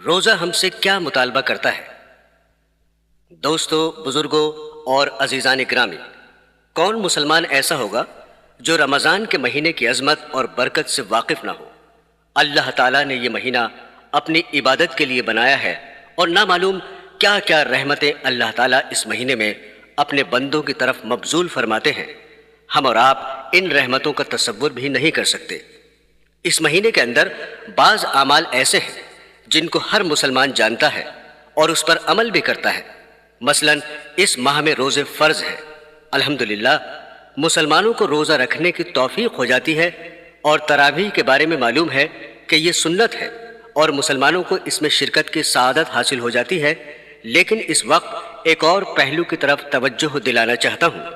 روزہ ہم سے کیا مطالبہ کرتا ہے؟ دوستو، بزرگوں اور عزیزان گرامی، کون مسلمان ایسا ہوگا جو رمضان کے مہینے کی عظمت اور برکت سے واقف نہ ہو؟ اللہ تعالیٰ نے یہ مہینہ اپنی عبادت کے لیے بنایا ہے، اور نہ معلوم کیا کیا رحمتیں اللہ تعالیٰ اس مہینے میں اپنے بندوں کی طرف مبذول فرماتے ہیں۔ ہم اور آپ ان رحمتوں کا تصور بھی نہیں کر سکتے۔ اس مہینے کے اندر بعض اعمال ایسے ہیں جن کو ہر مسلمان جانتا ہے اور اس پر عمل بھی کرتا ہے۔ مثلا اس ماہ میں روزے فرض ہیں۔ الحمدللہ مسلمانوں کو روزہ رکھنے کی توفیق ہو جاتی ہے، اور تراویح کے بارے میں معلوم ہے کہ یہ سنت ہے اور مسلمانوں کو اس میں شرکت کی سعادت حاصل ہو جاتی ہے۔ لیکن اس وقت ایک اور پہلو کی طرف توجہ دلانا چاہتا ہوں۔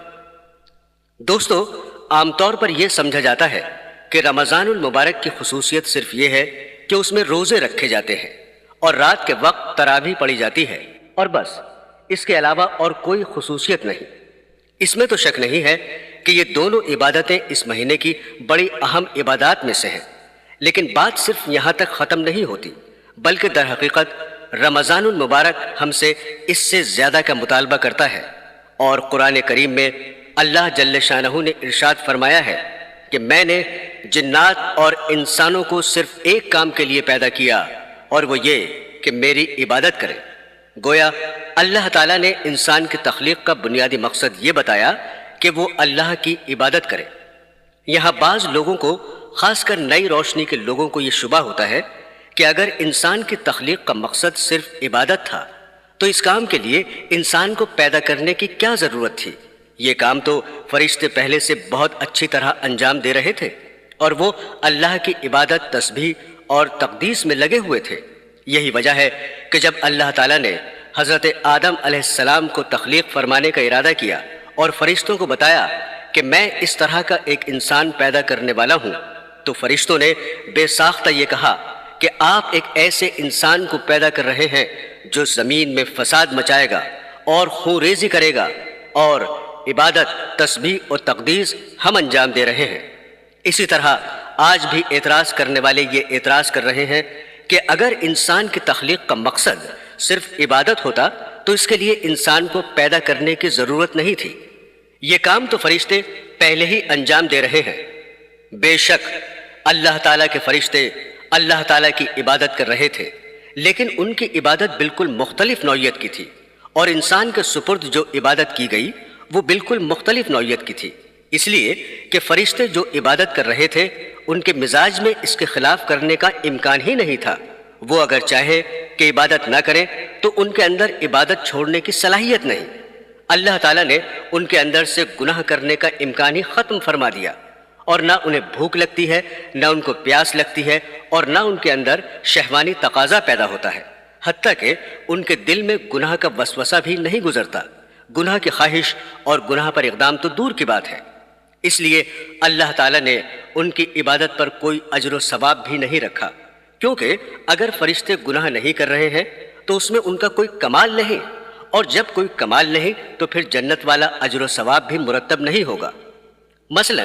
دوستو، عام طور پر یہ سمجھا جاتا ہے کہ رمضان المبارک کی خصوصیت صرف یہ ہے کہ اس میں روزے رکھے جاتے ہیں اور رات کے وقت تراویح پڑھی جاتی ہے، اور بس اس کے علاوہ اور کوئی خصوصیت نہیں۔ اس میں تو شک نہیں ہے کہ یہ دونوں عبادتیں اس مہینے کی بڑی اہم عبادات میں سے ہیں، لیکن بات صرف یہاں تک ختم نہیں ہوتی، بلکہ در حقیقت رمضان المبارک ہم سے اس سے زیادہ کا مطالبہ کرتا ہے۔ اور قرآن کریم میں اللہ جل شانہ نے ارشاد فرمایا ہے کہ میں نے جنات اور انسانوں کو صرف ایک کام کے لیے پیدا کیا، اور وہ یہ کہ میری عبادت کریں۔ گویا اللہ تعالیٰ نے انسان کی تخلیق کا بنیادی مقصد یہ بتایا کہ وہ اللہ کی عبادت کرے۔ یہاں بعض لوگوں کو، خاص کر نئی روشنی کے لوگوں کو، یہ شبہ ہوتا ہے کہ اگر انسان کی تخلیق کا مقصد صرف عبادت تھا تو اس کام کے لیے انسان کو پیدا کرنے کی کیا ضرورت تھی؟ یہ کام تو فرشتے پہلے سے بہت اچھی طرح انجام دے رہے تھے، اور وہ اللہ کی عبادت، تسبیح اور تقدیس میں لگے ہوئے تھے۔ یہی وجہ ہے کہ جب اللہ تعالیٰ نے حضرت آدم علیہ السلام کو تخلیق فرمانے کا ارادہ کیا اور فرشتوں کو بتایا کہ میں اس طرح کا ایک انسان پیدا کرنے والا ہوں، تو فرشتوں نے بے ساختہ یہ کہا کہ آپ ایک ایسے انسان کو پیدا کر رہے ہیں جو زمین میں فساد مچائے گا اور خون ریزی کرے گا، اور عبادت، تسبیح اور تقدیس ہم انجام دے رہے ہیں۔ اسی طرح آج بھی اعتراض کرنے والے یہ اعتراض کر رہے ہیں کہ اگر انسان کی تخلیق کا مقصد صرف عبادت ہوتا تو اس کے لیے انسان کو پیدا کرنے کی ضرورت نہیں تھی۔ یہ کام تو فرشتے پہلے ہی انجام دے رہے ہیں۔ بے شک اللہ تعالیٰ کے فرشتے اللہ تعالیٰ کی عبادت کر رہے تھے، لیکن ان کی عبادت بالکل مختلف نوعیت کی تھی، اور انسان کے سپرد جو عبادت کی گئی وہ بالکل مختلف نوعیت کی تھی، اس لیے کہ فرشتے جو عبادت کر رہے تھے ان کے مزاج میں اس کے خلاف کرنے کا امکان ہی نہیں تھا۔ وہ اگر چاہے کہ عبادت نہ کریں تو ان کے اندر عبادت چھوڑنے کی صلاحیت نہیں۔ اللہ تعالیٰ نے ان کے اندر سے گناہ کرنے کا امکان ہی ختم فرما دیا، اور نہ انہیں بھوک لگتی ہے، نہ ان کو پیاس لگتی ہے، اور نہ ان کے اندر شہوانی تقاضا پیدا ہوتا ہے، حتیٰ کہ ان کے دل میں گناہ کا وسوسہ بھی نہیں گزرتا۔ گناہ کی خواہش اور گناہ پر اقدام تو دور کی بات ہے۔ اس لیے اللہ تعالیٰ نے ان کی عبادت پر کوئی اجر و ثواب بھی نہیں رکھا، کیونکہ اگر فرشتے گناہ نہیں کر رہے ہیں تو اس میں ان کا کوئی کمال نہیں، اور جب کوئی کمال نہیں تو پھر جنت والا اجر و ثواب بھی مرتب نہیں ہوگا۔ مثلا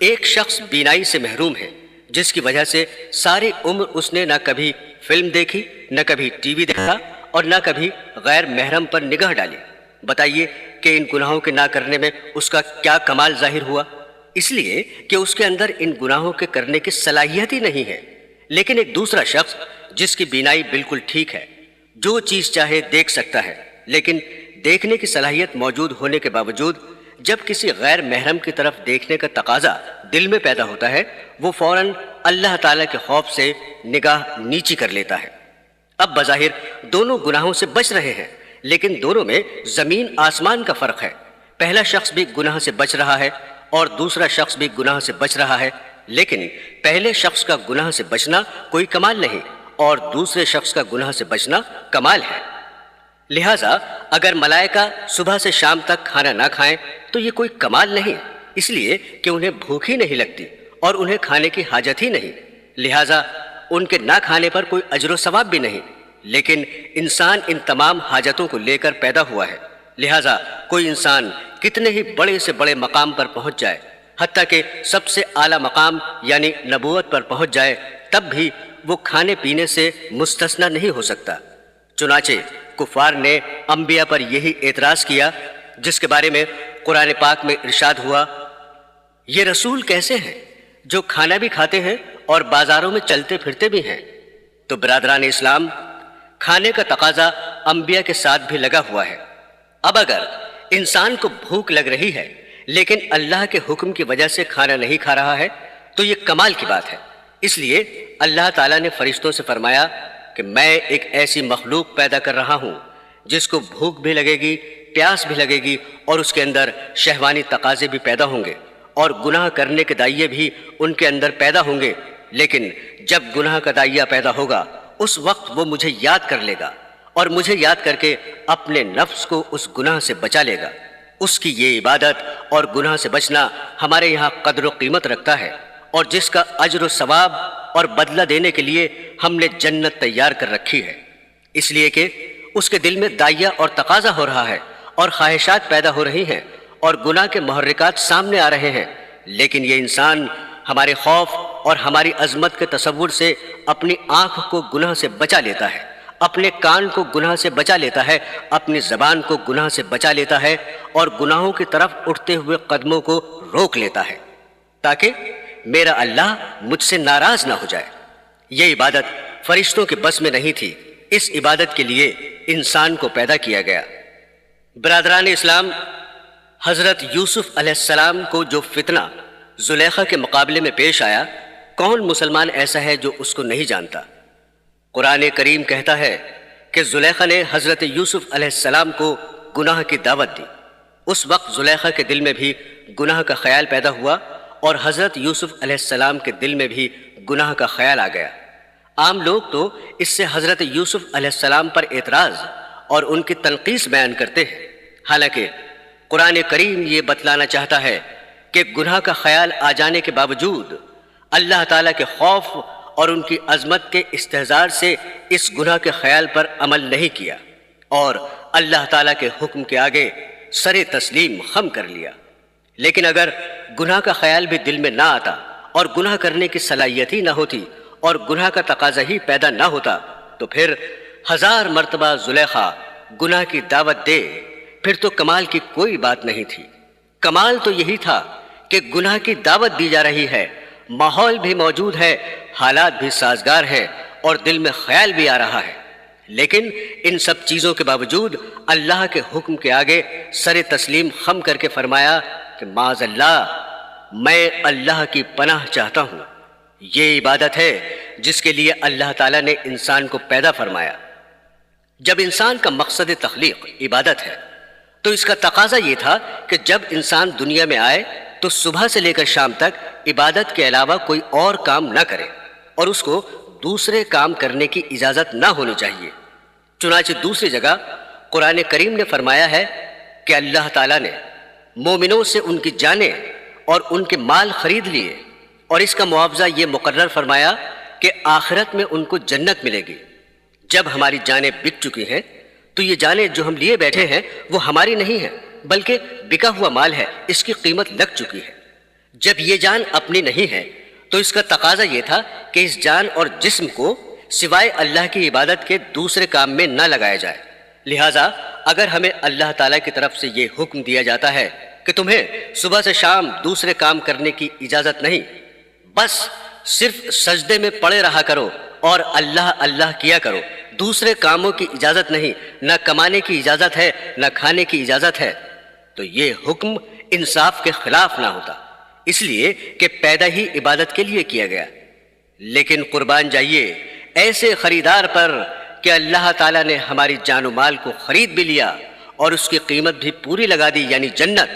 ایک شخص بینائی سے محروم ہے، جس کی وجہ سے ساری عمر اس نے نہ کبھی فلم دیکھی، نہ کبھی ٹی وی دیکھا، اور نہ کبھی غیر محرم پر نگاہ ڈالی۔ بتائیے کہ ان گناہوں کے نہ کرنے میں اس کا کیا کمال ظاہر ہوا؟ اس لیے کہ اس کے اندر ان گناہوں کے کرنے کی صلاحیت ہی نہیں ہے۔ لیکن ایک دوسرا شخص جس کی بینائی بالکل ٹھیک ہے، جو چیز چاہے دیکھ سکتا ہے، لیکن دیکھنے کی صلاحیت موجود ہونے کے باوجود جب کسی غیر محرم کی طرف دیکھنے کا تقاضا دل میں پیدا ہوتا ہے، وہ فوراً اللہ تعالیٰ کے خوف سے نگاہ نیچی کر لیتا ہے۔ اب بظاہر دونوں گناہوں سے بچ رہے ہیں، لیکن دونوں میں زمین آسمان کا فرق ہے۔ پہلا شخص بھی گناہ سے بچ رہا ہے اور دوسرا شخص بھی گناہ سے بچ رہا ہے، لیکن پہلے شخص کا گناہ سے بچنا کوئی کمال نہیں، اور دوسرے شخص کا گناہ سے بچنا کمال ہے۔ لہٰذا اگر ملائکہ صبح سے شام تک کھانا نہ کھائیں تو یہ کوئی کمال نہیں، اس لیے کہ انہیں بھوک ہی نہیں لگتی اور انہیں کھانے کی حاجت ہی نہیں، لہٰذا ان کے نہ کھانے پر کوئی اجر و ثواب بھی نہیں۔ لیکن انسان ان تمام حاجتوں کو لے کر پیدا ہوا ہے، لہٰذا کوئی انسان کتنے ہی بڑے سے بڑے مقام پر پہنچ جائے، حتیٰ کہ سب سے اعلیٰ مقام یعنی نبوت پر پہنچ جائے، تب بھی وہ کھانے پینے سے مستثنا نہیں ہو سکتا۔ چنانچہ کفار نے انبیاء پر یہی اعتراض کیا جس کے بارے میں قرآن پاک میں ارشاد ہوا، یہ رسول کیسے ہیں جو کھانا بھی کھاتے ہیں اور بازاروں میں چلتے پھرتے بھی ہیں۔ تو برادران اسلام، کھانے کا تقاضا انبیاء کے ساتھ بھی لگا ہوا ہے۔ اب اگر انسان کو بھوک لگ رہی ہے لیکن اللہ کے حکم کی وجہ سے کھانا نہیں کھا رہا ہے تو یہ کمال کی بات ہے۔ اس لیے اللہ تعالیٰ نے فرشتوں سے فرمایا کہ میں ایک ایسی مخلوق پیدا کر رہا ہوں جس کو بھوک بھی لگے گی، پیاس بھی لگے گی، اور اس کے اندر شہوانی تقاضے بھی پیدا ہوں گے، اور گناہ کرنے کے دائیے بھی ان کے اندر پیدا ہوں گے۔ لیکن جب گناہ کا دائیہ پیدا ہوگا اس وقت وہ مجھے یاد کر لے گا اور مجھے یاد کر کے اپنے نفس کو اس گناہ سے بچا لے گا۔ اس کی یہ عبادت اور گناہ سے بچنا ہمارے یہاں قدر و قیمت رکھتا ہے، اور جس کا اجر و ثواب اور بدلہ دینے کے لیے ہم نے جنت تیار کر رکھی ہے، اس لیے کہ اس کے دل میں دائیہ اور تقاضا ہو رہا ہے اور خواہشات پیدا ہو رہی ہیں اور گناہ کے محرکات سامنے آ رہے ہیں، لیکن یہ انسان ہمارے خوف اور ہماری عظمت کے تصور سے اپنی آنکھ کو گناہ سے بچا لیتا ہے، اپنے کان کو گناہ سے بچا لیتا ہے، اپنی زبان کو گناہ سے بچا لیتا ہے، اور گناہوں کی طرف اٹھتے ہوئے قدموں کو روک لیتا ہے تاکہ میرا اللہ مجھ سے ناراض نہ ہو جائے۔ یہ عبادت فرشتوں کے بس میں نہیں تھی، اس عبادت کے لیے انسان کو پیدا کیا گیا۔ برادران اسلام، حضرت یوسف علیہ السلام کو جو فتنہ زلیخا کے مقابلے میں پیش آیا، کون مسلمان ایسا ہے جو اس کو نہیں جانتا؟ قرآن کریم کہتا ہے کہ زلیخا نے حضرت یوسف علیہ السلام کو گناہ کی دعوت دی۔ اس وقت زلیخا کے دل میں بھی گناہ کا خیال پیدا ہوا اور حضرت یوسف علیہ السلام کے دل میں بھی گناہ کا خیال آ گیا۔ عام لوگ تو اس سے حضرت یوسف علیہ السلام پر اعتراض اور ان کی تنقیص بیان کرتے ہیں، حالانکہ قرآن کریم یہ بتلانا چاہتا ہے کہ گناہ کا خیال آ جانے کے باوجود اللہ تعالیٰ کے خوف اور ان کی عظمت کے استحضار سے اس گناہ کے خیال پر عمل نہیں کیا اور اللہ تعالیٰ کے حکم کے آگے سر تسلیم خم کر لیا۔ لیکن اگر گناہ کا خیال بھی دل میں نہ آتا اور گناہ کرنے کی صلاحیت ہی نہ ہوتی اور گناہ کا تقاضا ہی پیدا نہ ہوتا تو پھر 1000 مرتبہ زلیخا گناہ کی دعوت دے، پھر تو کمال کی کوئی بات نہیں تھی۔ کمال تو یہی تھا کہ گناہ کی دعوت دی جا رہی ہے، ماحول بھی موجود ہے، حالات بھی سازگار ہیں اور دل میں خیال بھی آ رہا ہے، لیکن ان سب چیزوں کے باوجود اللہ کے حکم کے آگے سر تسلیم خم کر کے فرمایا کہ معاذ اللہ، میں اللہ کی پناہ چاہتا ہوں۔ یہ عبادت ہے جس کے لیے اللہ تعالیٰ نے انسان کو پیدا فرمایا۔ جب انسان کا مقصد تخلیق عبادت ہے تو اس کا تقاضا یہ تھا کہ جب انسان دنیا میں آئے تو صبح سے لے کر شام تک عبادت کے علاوہ کوئی اور کام نہ کرے اور اس کو دوسرے کام کرنے کی اجازت نہ ہونی چاہیے۔ چنانچہ دوسری جگہ قرآن کریم نے فرمایا ہے کہ اللہ تعالیٰ نے مومنوں سے ان کی جانیں اور ان کے مال خرید لیے، اور اس کا معاوضہ یہ مقرر فرمایا کہ آخرت میں ان کو جنت ملے گی۔ جب ہماری جانیں بک چکی ہیں تو یہ جانیں جو ہم لیے بیٹھے ہیں وہ ہماری نہیں ہیں بلکہ بکا ہوا مال ہے، اس کی قیمت لگ چکی ہے۔ جب یہ جان اپنی نہیں ہے تو اس کا تقاضا یہ تھا کہ اس جان اور جسم کو سوائے اللہ کی عبادت کے دوسرے کام میں نہ لگایا جائے۔ لہٰذا اگر ہمیں اللہ تعالیٰ کی طرف سے یہ حکم دیا جاتا ہے کہ تمہیں صبح سے شام دوسرے کام کرنے کی اجازت نہیں، بس صرف سجدے میں پڑے رہا کرو اور اللہ اللہ کیا کرو، دوسرے کاموں کی اجازت نہیں، نہ کمانے کی اجازت ہے نہ کھانے کی اجازت ہے، تو یہ حکم انصاف کے خلاف نہ ہوتا، اس لیے کہ پیدا ہی عبادت کے لیے کیا گیا۔ لیکن قربان جائیے ایسے خریدار پر کہ اللہ تعالیٰ نے ہماری جان و مال کو خرید بھی لیا اور اس کی قیمت بھی پوری لگا دی، یعنی جنت،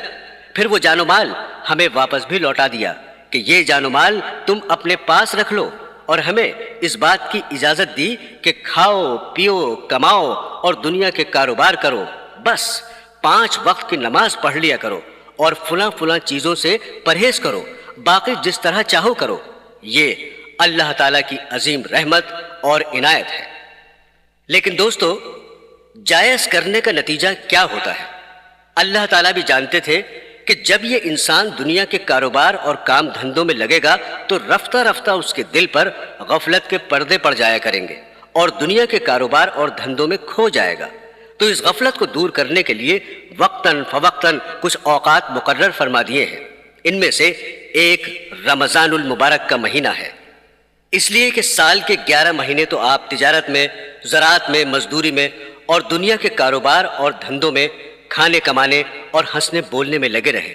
پھر وہ جان و مال ہمیں واپس بھی لوٹا دیا کہ یہ جان و مال تم اپنے پاس رکھ لو، اور ہمیں اس بات کی اجازت دی کہ کھاؤ پیو کماؤ اور دنیا کے کاروبار کرو، بس 5 وقت کی نماز پڑھ لیا کرو اور فلاں چیزوں سے پرہیز کرو، باقی جس طرح چاہو کرو۔ یہ اللہ تعالیٰ کی عظیم رحمت اور عنایت ہے۔ لیکن دوستو، جائز کرنے کا نتیجہ کیا ہوتا ہے؟ اللہ تعالیٰ بھی جانتے تھے کہ کہ جب یہ انسان دنیا کے کاروبار اور کام دھندوں میں لگے گا تو رفتہ رفتہ اس کے دل پر غفلت کے پردے پڑ جایا کریں گے اور دنیا کے کاروبار اور دھندوں میں کھو جائے گا۔ تو اس غفلت کو دور کرنے کے لیے وقتاً فوقتاً کچھ اوقات مقرر فرما دیے ہیں۔ ان میں سے ایک رمضان المبارک کا مہینہ ہے، اس لیے کہ سال کے 11 مہینے تو آپ تجارت میں، زراعت میں، مزدوری میں اور دنیا کے کاروبار اور دھندوں میں کھانے کمانے اور ہنسنے بولنے میں لگے رہے،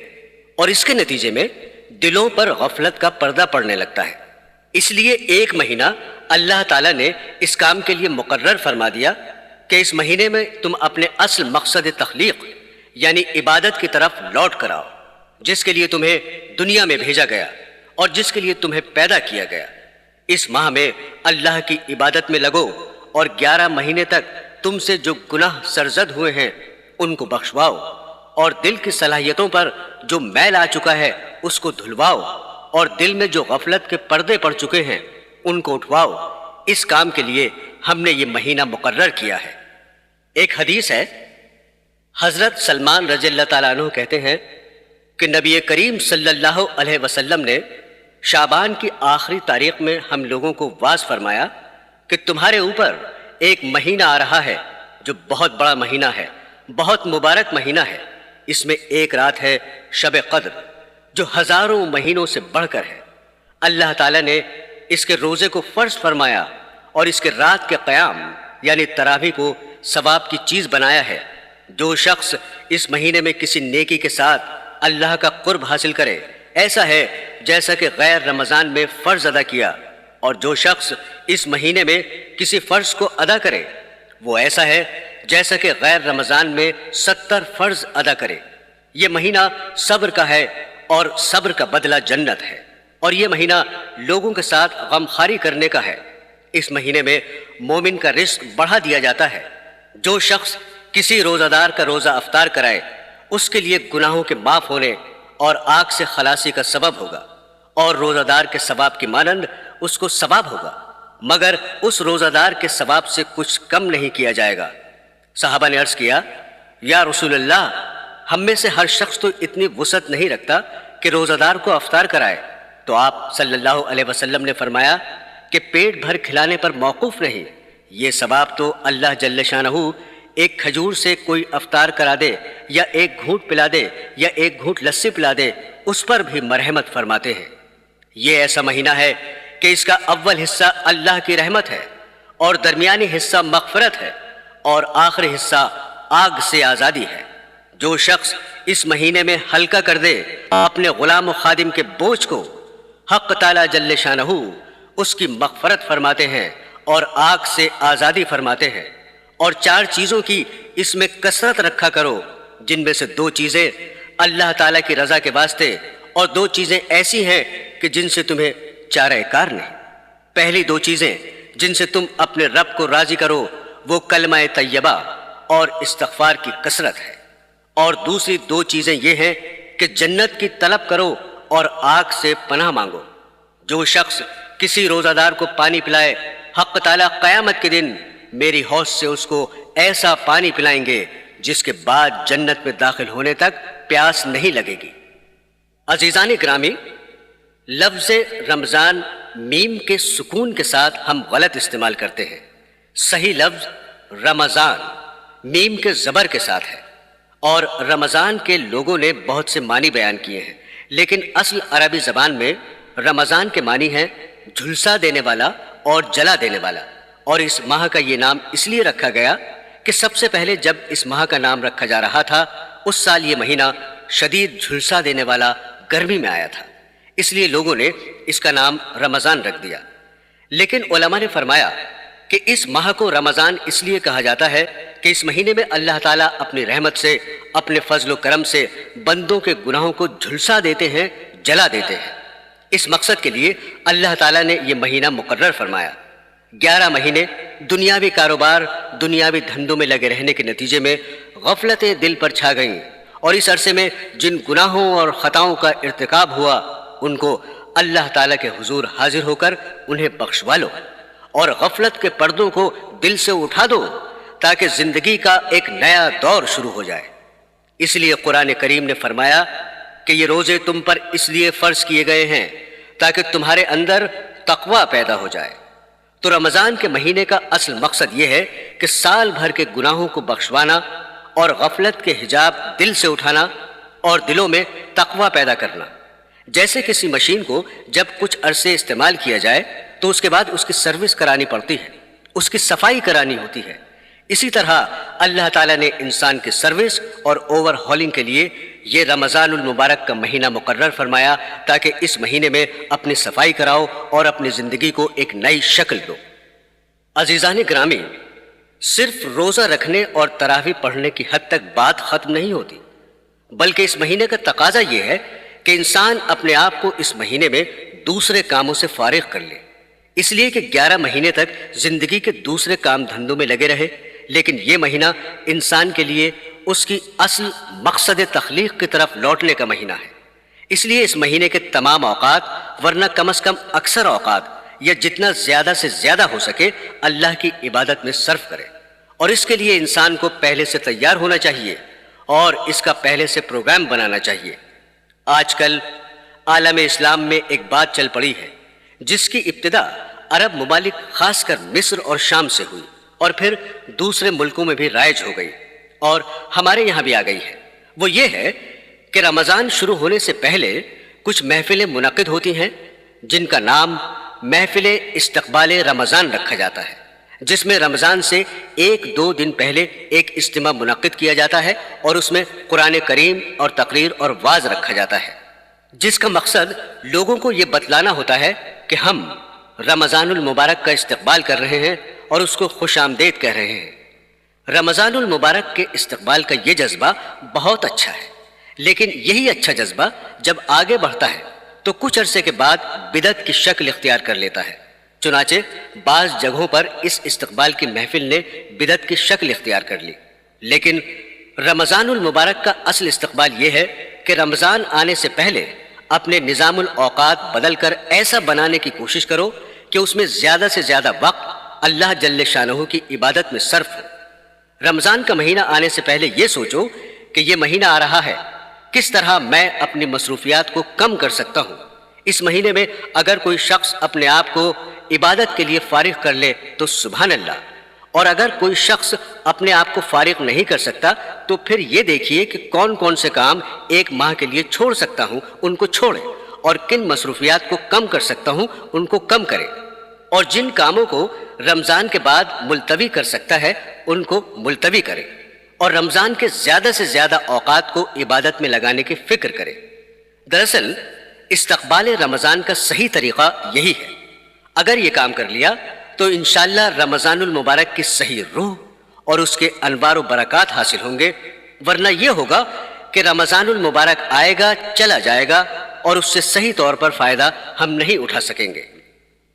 اور اس کے نتیجے میں دلوں پر غفلت کا پردہ پڑنے لگتا ہے۔ اس لیے ایک مہینہ اللہ تعالیٰ نے اس کام کے لیے مقرر فرما دیا کہ اس مہینے میں تم اپنے اصل مقصد تخلیق یعنی عبادت کی طرف لوٹ کر آؤ، جس کے لیے تمہیں دنیا میں بھیجا گیا اور جس کے لیے تمہیں پیدا کیا گیا۔ اس ماہ میں اللہ کی عبادت میں لگو اور 11 مہینے تک تم سے جو گناہ سرزد ہوئے ہیں ان کو بخشواؤ، اور دل کی صلاحیتوں پر جو میل آ چکا ہے اس کو دھلواؤ، اور دل میں جو غفلت کے پردے پڑ چکے ہیں ان کو اٹھواؤ۔ اس کام کے لیے ہم نے یہ مہینہ مقرر کیا ہے۔ ایک حدیث ہے، حضرت سلمان رضی اللہ تعالیٰ عنہ کہتے ہیں کہ نبی کریم صلی اللہ علیہ وسلم نے شعبان کی آخری تاریخ میں ہم لوگوں کو واعظ فرمایا کہ تمہارے اوپر ایک مہینہ آ رہا ہے جو بہت بڑا مہینہ ہے، بہت مبارک مہینہ ہے۔ اس میں ایک رات ہے شب قدر جو ہزاروں مہینوں سے بڑھ کر ہے۔ اللہ تعالیٰ نے اس کے روزے کو فرض فرمایا اور اس کے رات کے قیام یعنی تراویح کو ثواب کی چیز بنایا ہے۔ جو شخص اس مہینے میں کسی نیکی کے ساتھ اللہ کا قرب حاصل کرے ایسا ہے جیسا کہ غیر رمضان میں فرض ادا کیا، اور جو شخص اس مہینے میں کسی فرض کو ادا کرے وہ ایسا ہے جیسا کہ غیر رمضان میں 70 فرض ادا کرے۔ یہ مہینہ صبر کا ہے اور صبر کا بدلہ جنت ہے، اور یہ مہینہ لوگوں کے ساتھ غمخواری کرنے کا ہے۔ اس مہینے میں مومن کا رزق بڑھا دیا جاتا ہے۔ جو شخص کسی روزہ دار کا روزہ افطار کرائے اس کے لیے گناہوں کے معاف ہونے اور آگ سے خلاصی کا سبب ہوگا، اور روزہ دار کے ثواب کی مانند اس کو ثواب ہوگا، مگر اس روزہ دار کے ثواب سے کچھ کم نہیں کیا جائے گا۔ صحابہ نے عرض کیا، یا رسول اللہ، ہم میں سے ہر شخص تو اتنی وسعت نہیں رکھتا کہ روزہ دار کو افطار کرائے۔ تو آپ صلی اللہ علیہ وسلم نے فرمایا کہ پیٹ بھر کھلانے پر موقوف نہیں، یہ ثواب تو اللہ جل شانہ ایک کھجور سے کوئی افطار کرا دے یا ایک گھونٹ پلا دے یا ایک گھونٹ لسی پلا دے اس پر بھی مرحمت فرماتے ہیں۔ یہ ایسا مہینہ ہے کہ اس کا اول حصہ اللہ کی رحمت ہے، اور درمیانی حصہ مغفرت ہے، اور آخری حصہ آگ سے آزادی ہے۔ جو شخص اس مہینے میں ہلکا کر دے اپنے غلام و خادم کے بوجھ کو، حق تعالی جل شانہ اس کی مغفرت فرماتے ہیں اور آگ سے آزادی فرماتے ہیں۔ اور 4 چیزوں کی اس میں کثرت رکھا کرو، جن میں سے 2 چیزیں اللہ تعالیٰ کی رضا کے واسطے اور 2 چیزیں ایسی ہیں کہ جن سے تمہیں چارہ کار نہیں۔ پہلی 2 چیزیں جن سے تم اپنے رب کو راضی کرو وہ کلمہ طیبہ اور استغفار کی کثرت ہے، اور دوسری 2 چیزیں یہ ہیں کہ جنت کی طلب کرو اور آگ سے پناہ مانگو۔ جو شخص کسی روزہ دار کو پانی پلائے، حق تعالیٰ قیامت کے دن میری حوض سے اس کو ایسا پانی پلائیں گے جس کے بعد جنت میں داخل ہونے تک پیاس نہیں لگے گی۔ عزیزان گرامی، لفظ رمضان میم کے سکون کے ساتھ ہم غلط استعمال کرتے ہیں۔ صحیح لفظ رمضان میم کے زبر کے ساتھ ہے، اور رمضان کے لوگوں نے بہت سے معنی بیان کیے ہیں، لیکن اصل عربی زبان میں رمضان کے معنی ہیں جھلسا دینے والا اور جلا دینے والا۔ اور اس ماہ کا یہ نام اس لیے رکھا گیا کہ سب سے پہلے جب اس ماہ کا نام رکھا جا رہا تھا اس سال یہ مہینہ شدید جھلسا دینے والا گرمی میں آیا تھا، اس لیے لوگوں نے اس کا نام رمضان رکھ دیا۔ لیکن علماء نے فرمایا کہ اس ماہ کو رمضان اس لیے کہا جاتا ہے کہ اس مہینے میں اللہ تعالیٰ اپنی رحمت سے، اپنے فضل و کرم سے بندوں کے گناہوں کو جھلسا دیتے ہیں، جلا دیتے ہیں۔ اس مقصد کے لیے اللہ تعالیٰ نے یہ مہینہ مقرر فرمایا۔ 11 مہینے دنیاوی کاروبار، دنیاوی دھندوں میں لگے رہنے کے نتیجے میں غفلتیں دل پر چھا گئیں، اور اس عرصے میں جن گناہوں اور خطاؤں کا ارتکاب ہوا ان کو اللہ تعالیٰ کے حضور حاضر ہو کر انہیں بخشوا لو، اور غفلت کے پردوں کو دل سے اٹھا دو تاکہ زندگی کا ایک نیا دور شروع ہو جائے۔ اس لیے قرآن کریم نے فرمایا، کہ یہ روزے تم پر اس لیے فرض کیے گئے ہیں تاکہ تمہارے اندر تقوی پیدا ہو جائے۔ تو رمضان کے مہینے کا اصل مقصد یہ ہے کہ سال بھر کے گناہوں کو بخشوانا اور غفلت کے حجاب دل سے اٹھانا اور دلوں میں تقوی پیدا کرنا۔ جیسے کسی مشین کو جب کچھ عرصے استعمال کیا جائے تو اس کے بعد اس کی سروس کرانی پڑتی ہے، اس کی صفائی کرانی ہوتی ہے، اسی طرح اللہ تعالیٰ نے انسان کی سروس اور اوور ہالنگ کے لیے یہ رمضان المبارک کا مہینہ مقرر فرمایا تاکہ اس مہینے میں اپنی صفائی کراؤ اور اپنی زندگی کو ایک نئی شکل دو۔ عزیزان گرامی، صرف روزہ رکھنے اور تراویح پڑھنے کی حد تک بات ختم نہیں ہوتی، بلکہ اس مہینے کا تقاضا یہ ہے کہ انسان اپنے آپ کو اس مہینے میں دوسرے کاموں سے فارغ کر لے، اس لیے کہ 11 مہینے تک زندگی کے دوسرے کام دھندوں میں لگے رہے، لیکن یہ مہینہ انسان کے لیے اس کی اصل مقصد تخلیق کی طرف لوٹنے کا مہینہ ہے۔ اس لیے اس مہینے کے تمام اوقات، ورنہ کم از کم اکثر اوقات، یا جتنا زیادہ سے زیادہ ہو سکے اللہ کی عبادت میں صرف کرے، اور اس کے لیے انسان کو پہلے سے تیار ہونا چاہیے اور اس کا پہلے سے پروگرام بنانا چاہیے۔ آج کل عالم اسلام میں ایک بات چل پڑی ہے جس کی ابتدا عرب ممالک خاص کر مصر اور شام سے ہوئی اور پھر دوسرے ملکوں میں بھی رائج ہو گئی اور ہمارے یہاں بھی آ گئی ہے۔ وہ یہ ہے کہ رمضان شروع ہونے سے پہلے کچھ محفلیں منعقد ہوتی ہیں جن کا نام محفل استقبال رمضان رکھا جاتا ہے، جس میں رمضان سے 1-2 دن پہلے ایک اجتماع منعقد کیا جاتا ہے اور اس میں قرآن کریم اور تقریر اور وعظ رکھا جاتا ہے، جس کا مقصد لوگوں کو یہ بتلانا ہوتا ہے کہ ہم رمضان المبارک کا استقبال کر رہے ہیں اور اس کو خوش آمدید کہہ رہے ہیں۔ رمضان المبارک کے استقبال کا یہ جذبہ بہت اچھا ہے، لیکن یہی اچھا جذبہ جب آگے بڑھتا ہے تو کچھ عرصے کے بعد بدعت کی شکل اختیار کر لیتا ہے۔ چنانچہ بعض جگہوں پر اس استقبال کی محفل نے بدعت کی شکل اختیار کر لی، لیکن رمضان المبارک کا اصل استقبال یہ ہے کہ رمضان آنے سے پہلے اپنے نظام الاوقات بدل کر ایسا بنانے کی کوشش کرو کہ اس میں زیادہ سے زیادہ وقت اللہ جل شانہ کی عبادت میں صرف ہو۔ رمضان کا مہینہ آنے سے پہلے یہ سوچو کہ یہ مہینہ آ رہا ہے، کس طرح میں اپنی مصروفیات کو کم کر سکتا ہوں۔ اس مہینے میں اگر کوئی شخص اپنے آپ کو عبادت کے لیے فارغ کر لے تو سبحان اللہ، اور اگر کوئی شخص اپنے آپ کو فارغ نہیں کر سکتا تو پھر یہ دیکھیے کہ کون کون سے کام 1 ماہ کے لیے چھوڑ سکتا ہوں، ان کو چھوڑے، اور کن مصروفیات کو کم کر سکتا ہوں ان کو کم کرے، اور جن کاموں کو رمضان کے بعد ملتوی کر سکتا ہے ان کو ملتوی کرے، اور رمضان کے زیادہ سے زیادہ اوقات کو عبادت میں لگانے کی فکر کرے۔ دراصل استقبال رمضان کا صحیح طریقہ یہی ہے۔ اگر یہ کام کر لیا تو انشاءاللہ رمضان المبارک کی صحیح روح اور اس کے انوار و برکات حاصل ہوں گے، ورنہ یہ ہوگا کہ رمضان المبارک آئے گا، چلا جائے گا، اور اس سے صحیح طور پر فائدہ ہم نہیں اٹھا سکیں گے۔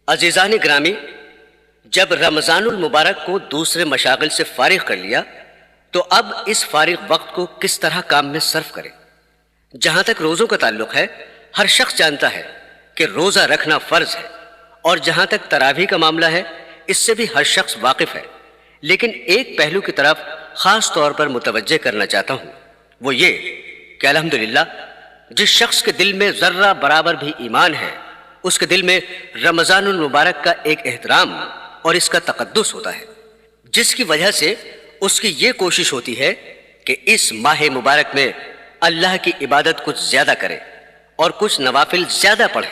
عزیزان گرامی، جب رمضان المبارک کو دوسرے مشاغل سے فارغ کر لیا تو اب اس فارغ وقت کو کس طرح کام میں صرف کریں۔ جہاں تک روزوں کا تعلق ہے، ہر شخص جانتا ہے کہ روزہ رکھنا فرض ہے، اور جہاں تک تراویح کا معاملہ ہے اس سے بھی ہر شخص واقف ہے، لیکن ایک پہلو کی طرف خاص طور پر متوجہ کرنا چاہتا ہوں، وہ یہ کہ الحمدللہ جس شخص کے دل میں ذرہ برابر بھی ایمان ہے، اس کے دل میں رمضان المبارک کا ایک احترام اور اس کا تقدس ہوتا ہے، جس کی وجہ سے اس کی یہ کوشش ہوتی ہے کہ اس ماہ مبارک میں اللہ کی عبادت کچھ زیادہ کرے اور کچھ نوافل زیادہ پڑھے۔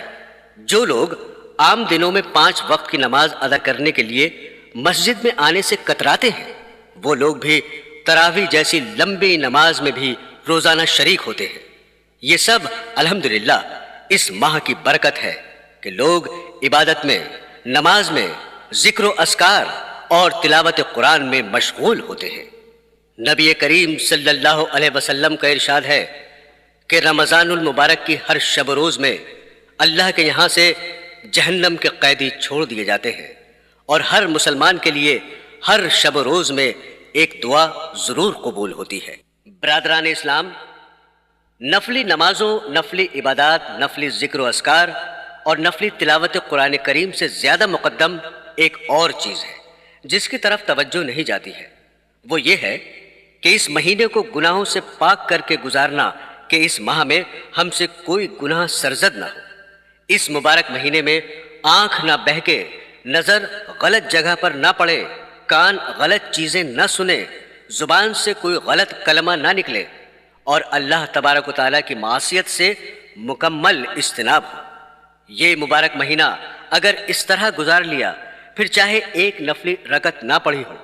جو لوگ عام دنوں میں 5 وقت کی نماز ادا کرنے کے لیے مسجد میں آنے سے کتراتے ہیں، وہ لوگ بھی تراویح جیسی لمبی نماز میں بھی روزانہ شریک ہوتے ہیں۔ یہ سب الحمدللہ اس ماہ کی برکت ہے کہ لوگ عبادت میں، نماز میں، ذکر و اذکار اور تلاوت قرآن میں مشغول ہوتے ہیں۔ نبی کریم صلی اللہ علیہ وسلم کا ارشاد ہے کہ رمضان المبارک کی ہر شب و روز میں اللہ کے یہاں سے جہنم کے قیدی چھوڑ دیے جاتے ہیں، اور ہر مسلمان کے لیے ہر شب و روز میں ایک دعا ضرور قبول ہوتی ہے۔ برادران اسلام، نفلی نمازوں، نفلی عبادات، نفلی ذکر و اذکار اور نفلی تلاوت قرآن کریم سے زیادہ مقدم ایک اور چیز ہے جس کی طرف توجہ نہیں جاتی ہے، وہ یہ ہے کہ اس مہینے کو گناہوں سے پاک کر کے گزارنا کہ اس ماہ میں ہم سے کوئی گناہ سرزد نہ ہو، اس مبارک مہینے میں آنکھ نہ بہکے، نظر غلط جگہ پر نہ پڑے، کان غلط چیزیں نہ سنے، زبان سے کوئی غلط کلمہ نہ نکلے، اور اللہ تبارک و تعالیٰ کی معصیت سے مکمل اجتناب ہو۔ یہ مبارک مہینہ اگر اس طرح گزار لیا، پھر چاہے ایک نفلی رکعت نہ پڑھی ہو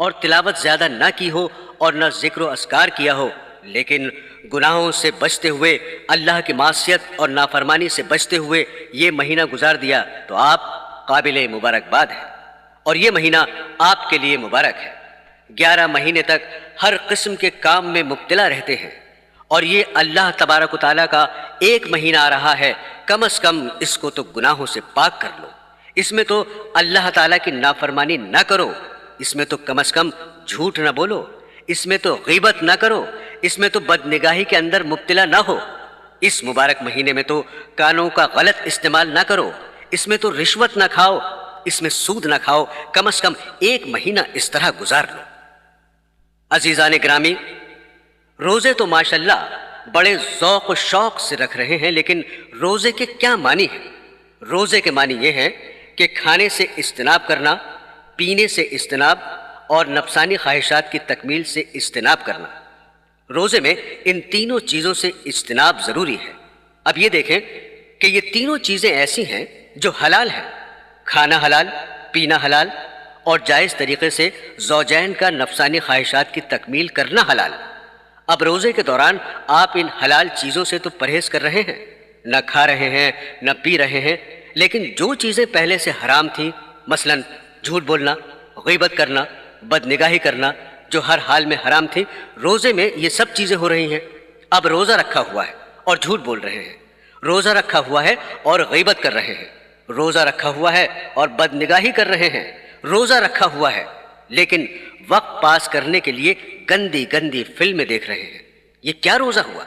اور تلاوت زیادہ نہ کی ہو اور نہ ذکر و اذکار کیا ہو، لیکن گناہوں سے بچتے ہوئے، اللہ کی معصیت اور نافرمانی سے بچتے ہوئے یہ مہینہ گزار دیا، تو آپ قابل مبارکباد ہیں، اور یہ مہینہ آپ کے لیے مبارک ہے۔ 11 مہینے تک ہر قسم کے کام میں مبتلا رہتے ہیں، اور یہ اللہ تبارک و تعالیٰ کا ایک مہینہ آ رہا ہے، کم از کم اس کو تو گناہوں سے پاک کر لو، اس میں تو اللہ تعالیٰ کی نافرمانی نہ کرو، اس میں تو کم از کم جھوٹ نہ بولو، اس میں تو غیبت نہ کرو، اس میں تو بدنگاہی کے اندر مبتلا نہ ہو، اس مبارک مہینے میں تو کانوں کا غلط استعمال نہ کرو، اس میں تو رشوت نہ کھاؤ، اس میں سود نہ کھاؤ، کم از کم ایک مہینہ اس طرح گزار لو۔ عزیزان گرامی، روزے تو ماشاءاللہ بڑے ذوق و شوق سے رکھ رہے ہیں، لیکن روزے کے کیا معنی ہیں؟ روزے کے معنی یہ ہیں کہ کھانے سے اجتناب کرنا، پینے سے اجتناب، اور نفسانی خواہشات کی تکمیل سے اجتناب کرنا۔ روزے میں ان تینوں چیزوں سے اجتناب ضروری ہے۔ اب یہ دیکھیں کہ یہ تینوں چیزیں ایسی ہیں جو حلال ہیں، کھانا حلال، پینا حلال، اور جائز طریقے سے زوجین کا نفسانی خواہشات کی تکمیل کرنا حلال۔ اب روزے کے دوران آپ ان حلال چیزوں سے تو پرہیز کر رہے ہیں، نہ کھا رہے ہیں، نہ پی رہے ہیں، لیکن جو چیزیں پہلے سے حرام تھیں، مثلا جھوٹ بولنا، غیبت کرنا، بدنگاہی کرنا، جو ہر حال میں حرام تھیں، روزے میں یہ سب چیزیں ہو رہی ہیں۔ اب روزہ رکھا ہوا ہے اور جھوٹ بول رہے ہیں، روزہ رکھا ہوا ہے اور غیبت کر رہے ہیں، روزہ رکھا ہوا ہے اور بدنگاہی کر رہے ہیں، روزہ رکھا ہوا ہے لیکن وقت پاس کرنے کے لیے گندی گندی فلمیں دیکھ رہے ہیں۔ یہ کیا روزہ ہوا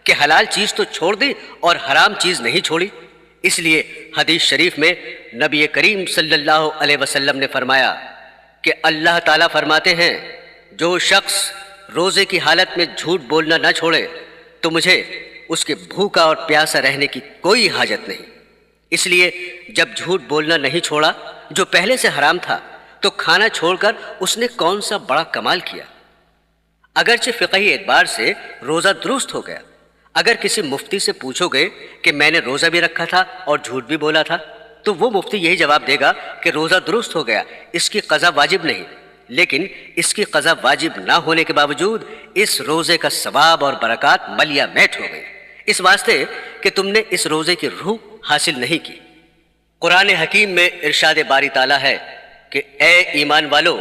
کہ حلال چیز تو چھوڑ دی اور حرام چیز نہیں چھوڑی؟ اس لیے حدیث شریف میں نبی کریم صلی اللہ علیہ وسلم نے فرمایا کہ اللہ تعالیٰ فرماتے ہیں، جو شخص روزے کی حالت میں جھوٹ بولنا نہ چھوڑے تو مجھے اس کے بھوکا اور پیاسا رہنے کی کوئی حاجت نہیں۔ اس لیے جب جھوٹ بولنا نہیں چھوڑا جو پہلے سے حرام تھا، تو کھانا چھوڑ کر اس نے کون سا بڑا کمال کیا۔ اگرچہ فقہی اعتبار سے روزہ درست ہو گیا، اگر کسی مفتی سے پوچھو گے کہ میں نے روزہ بھی رکھا تھا اور جھوٹ بھی بولا تھا، تو وہ مفتی یہی جواب دے گا کہ روزہ درست ہو گیا، اس کی قضا واجب نہیں۔ لیکن اس کی قضا واجب نہ ہونے کے باوجود اس روزے کا ثواب اور برکات ملیا میٹ ہو گئی، اس واسطے کہ تم نے اس روزے کی روح حاصل نہیں کی۔ قرآن حکیم میں ارشاد باری تعالیٰ ہے کہ اے ایمان والو،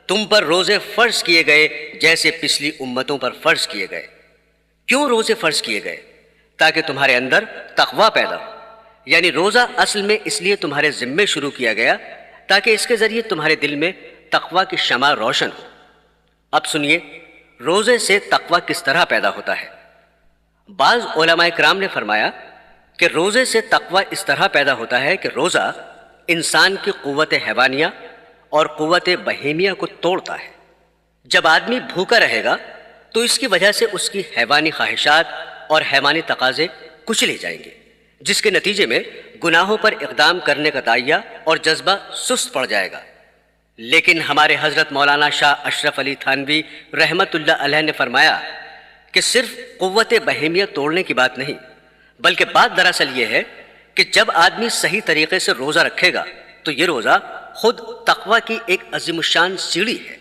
تم پر روزے فرض کیے گئے جیسے پچھلی امتوں پر فرض کیے گئے۔ کیوں روزے فرض کیے گئے؟ تاکہ تمہارے اندر تقویٰ پیدا ہو، یعنی روزہ اصل میں اس لیے تمہارے ذمے شروع کیا گیا تاکہ اس کے ذریعے تمہارے دل میں تقویٰ کی شمع روشن ہو۔ اب سنیے روزے سے تقویٰ کس طرح پیدا ہوتا ہے۔ بعض علماء کرام نے فرمایا کہ روزے سے تقویٰ اس طرح پیدا ہوتا ہے کہ روزہ انسان کی قوت حیوانیہ اور قوت بہیمیہ کو توڑتا ہے۔ جب آدمی بھوکا رہے گا تو اس کی وجہ سے اس کی حیوانی خواہشات اور حیوانی تقاضے کچلے جائیں گے، جس کے نتیجے میں گناہوں پر اقدام کرنے کا داعیہ اور جذبہ سست پڑ جائے گا۔ لیکن ہمارے حضرت مولانا شاہ اشرف علی تھانوی رحمت اللہ علیہ نے فرمایا کہ صرف قوت بہیمیہ توڑنے کی بات نہیں، بلکہ بات دراصل یہ ہے کہ جب آدمی صحیح طریقے سے روزہ رکھے گا تو یہ روزہ خود تقویٰ کی ایک عظیم الشان سیڑھی ہے۔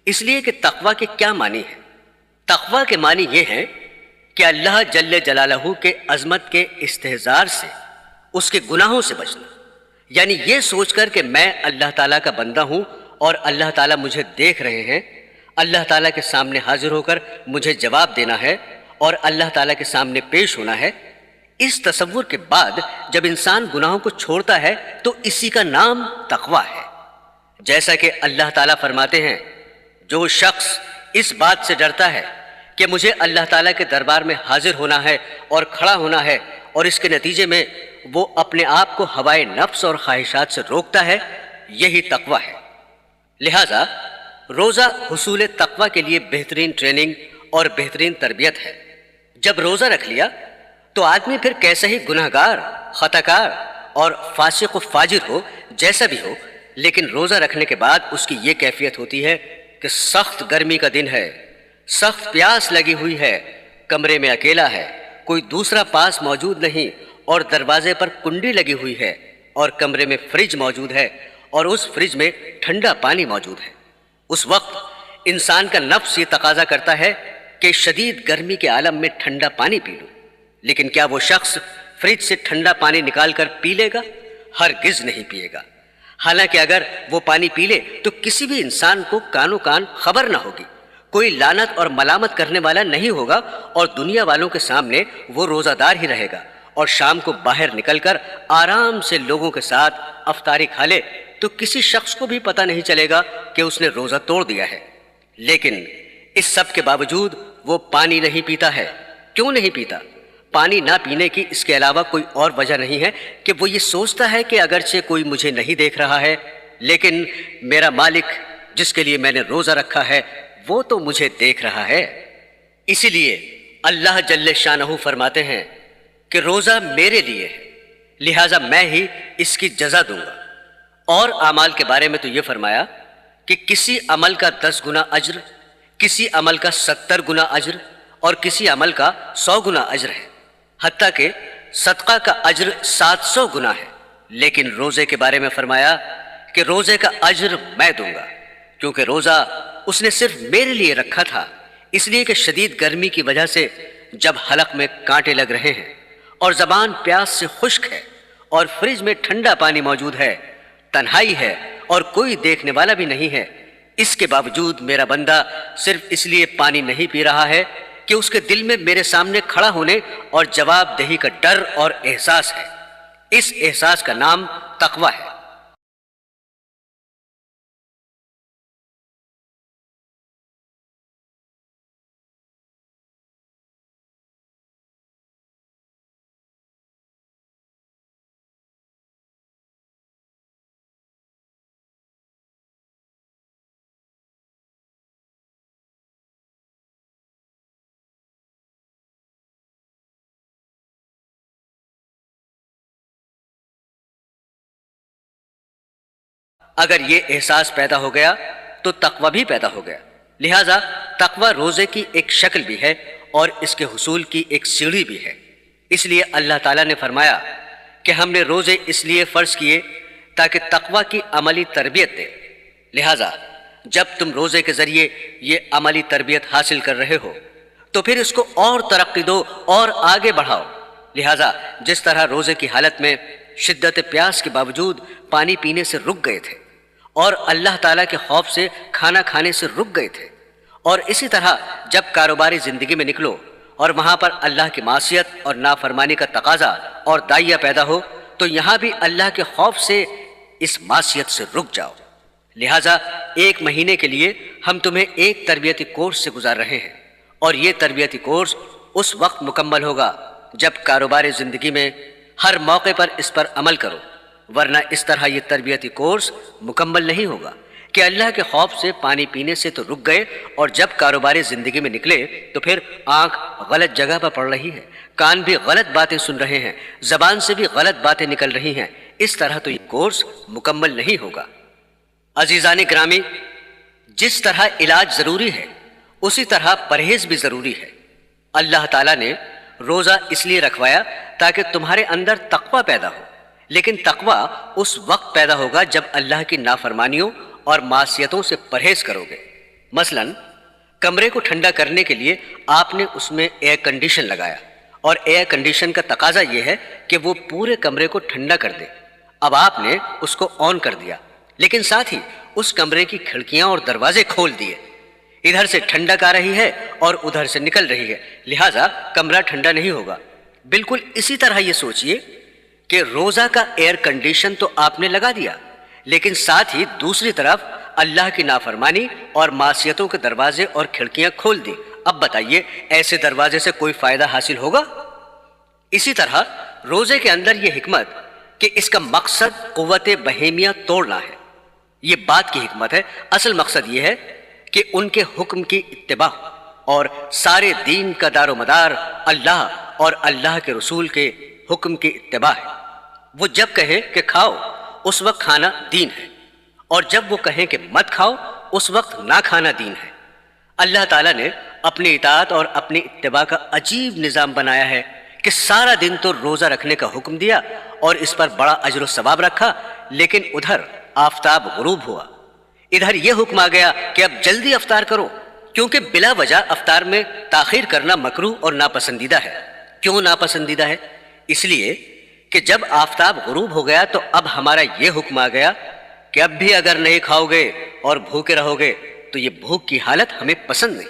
اس لیے کہ تقویٰ کے کیا معنی ہے؟ تقویٰ کے معنی یہ ہیں کہ اللہ جل جلالہ کے عظمت کے استحضار سے، اس کے گناہوں سے بچنا، یعنی یہ سوچ کر کہ میں اللہ تعالیٰ کا بندہ ہوں اور اللہ تعالیٰ مجھے دیکھ رہے ہیں، اللہ تعالیٰ کے سامنے حاضر ہو کر مجھے جواب دینا ہے اور اللہ تعالیٰ کے سامنے پیش ہونا ہے۔ اس تصور کے بعد جب انسان گناہوں کو چھوڑتا ہے تو اسی کا نام تقویٰ ہے۔ جیسا کہ اللہ تعالیٰ فرماتے ہیں، جو شخص اس بات سے ڈرتا ہے کہ مجھے اللہ تعالیٰ کے دربار میں حاضر ہونا ہے اور کھڑا ہونا ہے، اور اس کے نتیجے میں وہ اپنے آپ کو ہوائے نفس اور خواہشات سے روکتا ہے، یہی تقویٰ ہے۔ لہذا روزہ حصول تقویٰ کے لیے بہترین ٹریننگ اور بہترین تربیت ہے۔ جب روزہ رکھ لیا تو آدمی پھر کیسے ہی گناہگار، خطاکار اور فاسق و فاجر ہو، جیسا بھی ہو، لیکن روزہ رکھنے کے بعد اس کی یہ کیفیت ہوتی ہے کہ سخت گرمی کا دن ہے، سخت پیاس لگی ہوئی ہے، کمرے میں اکیلا ہے، کوئی دوسرا پاس موجود نہیں، اور دروازے پر کنڈی لگی ہوئی ہے، اور کمرے میں فریج موجود ہے، اور اس فریج میں ٹھنڈا پانی موجود ہے۔ اس وقت انسان کا نفس یہ تقاضا کرتا ہے کہ شدید گرمی کے عالم میں ٹھنڈا پانی پی لوں، لیکن کیا وہ شخص فریج سے ٹھنڈا پانی نکال کر پی لے گا؟ ہرگز نہیں پیے گا۔ حالانکہ اگر وہ پانی پی لے تو کسی بھی انسان کو کانوں کان خبر نہ ہوگی، کوئی لعنت اور ملامت کرنے والا نہیں ہوگا، اور دنیا والوں کے سامنے وہ روزہ دار ہی رہے گا، اور شام کو باہر نکل کر آرام سے لوگوں کے ساتھ افطاری کھا لے تو کسی شخص کو بھی پتہ نہیں چلے گا کہ اس نے روزہ توڑ دیا ہے۔ لیکن اس سب کے باوجود وہ پانی نہیں پیتا ہے۔ کیوں نہیں پیتا؟ پانی نہ پینے کی اس کے علاوہ کوئی اور وجہ نہیں ہے کہ وہ یہ سوچتا ہے کہ اگرچہ کوئی مجھے نہیں دیکھ رہا ہے، لیکن میرا مالک جس کے لیے میں نے روزہ رکھا ہے وہ تو مجھے دیکھ رہا ہے۔ اسی لیے اللہ جل شانہ فرماتے ہیں کہ روزہ میرے لیے ہے، لہٰذا میں ہی اس کی جزا دوں گا۔ اور اعمال کے بارے میں تو یہ فرمایا کہ کسی عمل کا 10 گنا اجر، کسی عمل کا 70 گنا اجر، اور کسی عمل کا 100 گنا اجر ہے، حتیٰ کہ صدقہ کا اجر 700 گنا ہے۔ لیکن روزے کے بارے میں فرمایا کہ روزے کا اجر میں دوں گا، کیونکہ روزہ اس نے صرف میرے لیے رکھا تھا، اس لیے کہ شدید گرمی کی وجہ سے جب حلق میں کانٹے لگ رہے ہیں اور زبان پیاس سے خشک ہے اور فریج میں ٹھنڈا پانی موجود ہے، تنہائی ہے اور کوئی دیکھنے والا بھی نہیں ہے، اس کے باوجود میرا بندہ صرف اس لیے پانی نہیں پی رہا ہے کہ اس کے دل میں میرے سامنے کھڑا ہونے اور جواب دہی کا ڈر اور احساس ہے۔ اس احساس کا نام تقویٰ ہے۔ اگر یہ احساس پیدا ہو گیا تو تقویٰ بھی پیدا ہو گیا۔ لہٰذا تقویٰ روزے کی ایک شکل بھی ہے اور اس کے حصول کی ایک سیڑھی بھی ہے۔ اس لیے اللہ تعالیٰ نے فرمایا کہ ہم نے روزے اس لیے فرض کیے تاکہ تقویٰ کی عملی تربیت دے۔ لہٰذا جب تم روزے کے ذریعے یہ عملی تربیت حاصل کر رہے ہو تو پھر اس کو اور ترقی دو اور آگے بڑھاؤ۔ لہٰذا جس طرح روزے کی حالت میں شدت پیاس کے باوجود پانی پینے سے رک گئے تھے اور اللہ تعالیٰ کے خوف سے کھانا کھانے سے رک گئے تھے، اور اسی طرح جب کاروباری زندگی میں نکلو اور وہاں پر اللہ کی معصیت اور نافرمانی کا تقاضا اور داعیہ پیدا ہو تو یہاں بھی اللہ کے خوف سے اس معصیت سے رک جاؤ۔ لہٰذا 1 مہینے کے لیے ہم تمہیں ایک تربیتی کورس سے گزار رہے ہیں، اور یہ تربیتی کورس اس وقت مکمل ہوگا جب کاروباری زندگی میں ہر موقع پر اس پر عمل کرو، ورنہ اس طرح یہ تربیتی کورس مکمل نہیں ہوگا کہ اللہ کے خوف سے پانی پینے سے تو رک گئے اور جب کاروباری زندگی میں نکلے تو پھر آنکھ غلط جگہ پر پڑ رہی ہے، کان بھی غلط باتیں سن رہے ہیں، زبان سے بھی غلط باتیں نکل رہی ہیں۔ اس طرح تو یہ کورس مکمل نہیں ہوگا۔ عزیزان گرامی، جس طرح علاج ضروری ہے اسی طرح پرہیز بھی ضروری ہے۔ اللہ تعالیٰ نے روزہ اس لیے رکھوایا تاکہ تمہارے اندر تقویٰ پیدا ہو، لیکن تقویٰ اس وقت پیدا ہوگا جب اللہ کی نافرمانیوں اور معصیتوں سے پرہیز کرو گے۔ مثلا کمرے کو ٹھنڈا کرنے کے لیے آپ نے اس میں ایئر کنڈیشن لگایا، اور ایئر کنڈیشن کا تقاضا یہ ہے کہ وہ پورے کمرے کو ٹھنڈا کر دے۔ اب آپ نے اس کو آن کر دیا، لیکن ساتھ ہی اس کمرے کی کھڑکیاں اور دروازے کھول دیے۔ ادھر سے ٹھنڈک آ رہی ہے اور ادھر سے نکل رہی ہے، لہٰذا کمرہ ٹھنڈا نہیں ہوگا۔ بالکل اسی طرح یہ سوچئے کہ روزہ کا ایئر کنڈیشن تو آپ نے لگا دیا، لیکن ساتھ ہی دوسری طرف اللہ کی نافرمانی اور معصیتوں کے دروازے اور کھڑکیاں کھول دی۔ اب بتائیے ایسے دروازے سے کوئی فائدہ حاصل ہوگا؟ اسی طرح روزے کے اندر یہ حکمت کہ اس کا مقصد قوت بہیمیہ توڑنا ہے، یہ بات کی حکمت ہے۔ اصل مقصد یہ ہے کہ ان کے حکم کی اتباع ہو، اور سارے دین کا دار و مدار اللہ اور اللہ کے رسول کے حکم کی اتباع ہے۔ وہ جب کہیں کہ کھاؤ اس وقت کھانا دین ہے، اور جب وہ کہیں کہ مت کھاؤ اس وقت نہ کھانا دین ہے۔ اللہ تعالیٰ نے اپنی اطاعت اور اپنی اتباع کا عجیب نظام بنایا ہے کہ سارا دن تو روزہ رکھنے کا حکم دیا اور اس پر بڑا اجر و ثواب رکھا، لیکن ادھر آفتاب غروب ہوا، ادھر یہ حکم آ گیا کہ اب جلدی افطار کرو، کیونکہ بلا وجہ افطار میں تاخیر کرنا مکروہ اور ناپسندیدہ ہے۔ کیوں ناپسندیدہ ہے؟ اس لیے کہ جب آفتاب غروب ہو گیا تو اب ہمارا یہ حکم آ گیا کہ اب بھی اگر نہیں کھاؤ گے اور بھوکے رہو گے تو یہ بھوک کی حالت ہمیں پسند نہیں،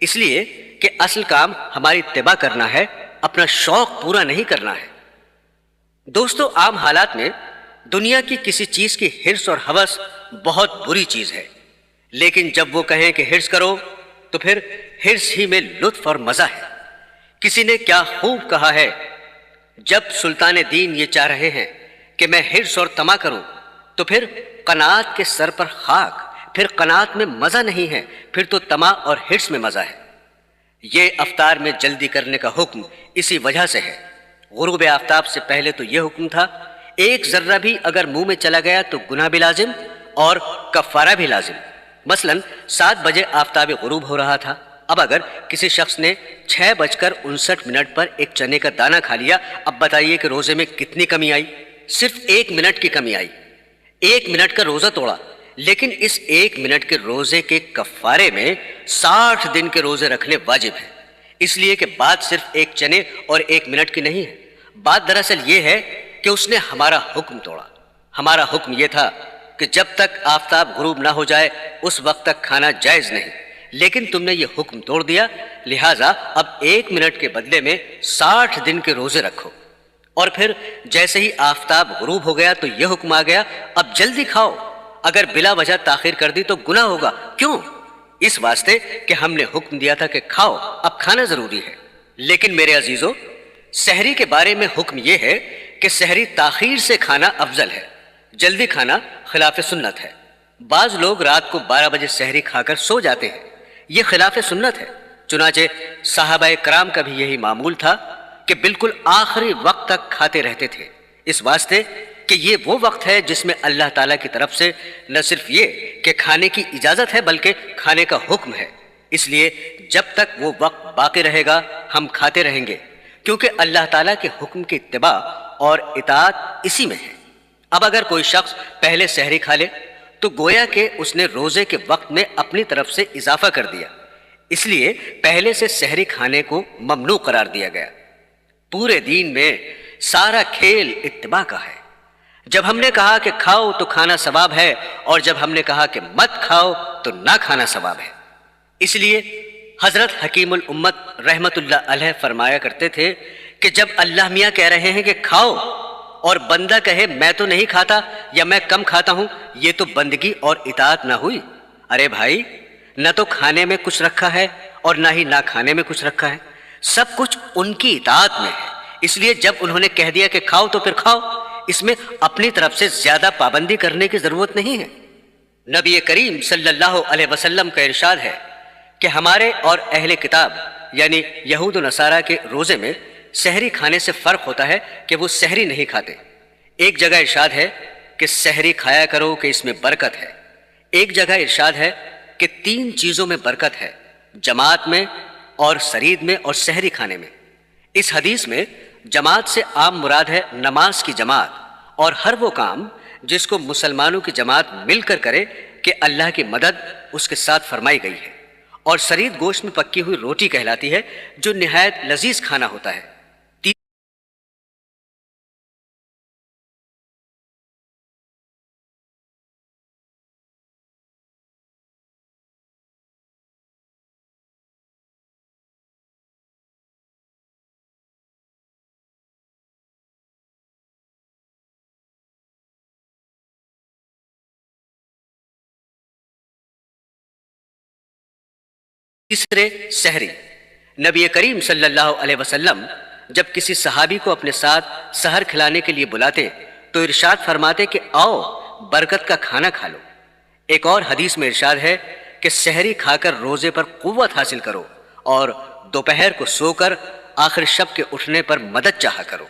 اس لیے کہ اصل کام ہماری اتباع کرنا ہے، اپنا شوق پورا نہیں کرنا ہے۔ دوستو، عام حالات میں دنیا کی کسی چیز کی حرص اور ہوس بہت بری چیز ہے، لیکن جب وہ کہیں کہ حرص کرو تو پھر حرص ہی میں لطف اور مزہ ہے۔ کسی نے کیا خوب کہا ہے، جب سلطان دین یہ چاہ رہے ہیں کہ میں حرص اور طمع کروں تو پھر قناعت کے سر پر خاک، پھر قناعت میں مزہ نہیں ہے، پھر تو طمع اور حرص میں مزہ ہے۔ یہ افطار میں جلدی کرنے کا حکم اسی وجہ سے ہے۔ غروب آفتاب سے پہلے تو یہ حکم تھا ایک ذرہ بھی اگر منہ میں چلا گیا تو گناہ بھی لازم اور کفارہ بھی لازم۔ مثلا 7 بجے آفتاب غروب ہو رہا تھا، اب اگر کسی شخص نے 6:59 پر ایک چنے کا دانہ کھا لیا، اب بتائیے کہ روزے میں کتنی کمی آئی؟ صرف 1 منٹ کی کمی آئی، 1 منٹ کا روزہ توڑا، لیکن اس 1 منٹ کے روزے کے کفارے میں 60 دن کے روزے رکھنے واجب ہیں۔ اس لیے کہ بات صرف ایک چنے اور 1 منٹ کی نہیں ہے، بات دراصل یہ ہے کہ اس نے ہمارا حکم توڑا۔ ہمارا حکم یہ تھا کہ جب تک آفتاب غروب نہ ہو جائے اس وقت تک کھانا جائز نہیں، لیکن تم نے یہ حکم توڑ دیا، لہٰذا اب 1 منٹ کے بدلے میں 60 دن کے روزے رکھو۔ اور پھر جیسے ہی آفتاب غروب ہو گیا تو یہ حکم آ گیا اب جلدی کھاؤ، اگر بلا وجہ تاخیر کر دی تو گناہ ہوگا۔ کیوں؟ اس واسطے کہ ہم نے حکم دیا تھا کہ کھاؤ، اب کھانا ضروری ہے۔ لیکن میرے عزیزو، سحری کے بارے میں حکم یہ ہے کہ سحری تاخیر سے کھانا افضل ہے، جلدی کھانا خلاف سنت ہے۔ بعض لوگ رات کو 12 بجے سحری کھا کر سو جاتے ہیں، یہ خلاف سنت ہے۔ چنانچہ صحابہ کرام کا بھی یہی معمول تھا کہ بالکل آخری وقت تک کھاتے رہتے تھے، اس واسطے کہ یہ وہ وقت ہے جس میں اللہ تعالیٰ کی طرف سے نہ صرف یہ کہ کھانے کی اجازت ہے بلکہ کھانے کا حکم ہے۔ اس لیے جب تک وہ وقت باقی رہے گا ہم کھاتے رہیں گے، کیونکہ اللہ تعالیٰ کے حکم کی اتباع اور اطاعت اسی میں ہے۔ اب اگر کوئی شخص پہلے سحری کھا لے تو گویا کہ اس نے روزے کے وقت میں اپنی طرف سے اضافہ کر دیا، اس لیے پہلے سے سحری کھانے کو ممنوع قرار دیا گیا۔ پورے دین میں سارا کھیل اتباع کا ہے۔ جب ہم نے کہا کہ کھاؤ تو کھانا ثواب ہے، اور جب ہم نے کہا کہ مت کھاؤ تو نہ کھانا ثواب ہے۔ اس لیے حضرت حکیم الامت رحمت اللہ علیہ فرمایا کرتے تھے کہ جب اللہ میاں کہہ رہے ہیں کہ کھاؤ اور بندہ کہے میں تو نہیں کھاتا یا میں کم کھاتا ہوں، یہ تو بندگی اور اطاعت نہ ہوئی۔ ارے بھائی، نہ تو کھانے میں کچھ رکھا ہے اور نہ ہی نہ کھانے میں کچھ رکھا ہے، سب کچھ ان کی اطاعت میں ہے۔ اس لیے جب انہوں نے کہہ دیا کہ کھاؤ تو پھر کھاؤ، اس میں اپنی طرف سے زیادہ پابندی کرنے کی ضرورت نہیں ہے۔ نبی کریم صلی اللہ علیہ وسلم کا ارشاد ہے کہ ہمارے اور اہل کتاب یعنی یہود و نصارہ کے روزے میں سحری کھانے سے فرق ہوتا ہے کہ وہ سحری نہیں کھاتے۔ ایک جگہ ارشاد ہے کہ سحری کھایا کرو کہ اس میں برکت ہے، ایک جگہ ارشاد ہے کہ 3 چیزوں میں برکت ہے، جماعت میں اور سرید میں اور سحری کھانے میں۔ اس حدیث میں جماعت سے عام مراد ہے نماز کی جماعت اور ہر وہ کام جس کو مسلمانوں کی جماعت مل کر کرے کہ اللہ کی مدد اس کے ساتھ فرمائی گئی ہے، اور سرید گوشت میں پکی ہوئی روٹی کہلاتی ہے جو نہایت لذیذ کھانا ہوتا ہے۔ تیسرے، سحری۔ نبی کریم صلی اللہ علیہ وسلم جب کسی صحابی کو اپنے ساتھ سحر کھلانے کے لیے بلاتے تو ارشاد فرماتے کہ آؤ برکت کا کھانا کھا لو۔ ایک اور حدیث میں ارشاد ہے کہ سحری کھا کر روزے پر قوت حاصل کرو اور دوپہر کو سو کر آخر شب کے اٹھنے پر مدد چاہا کرو۔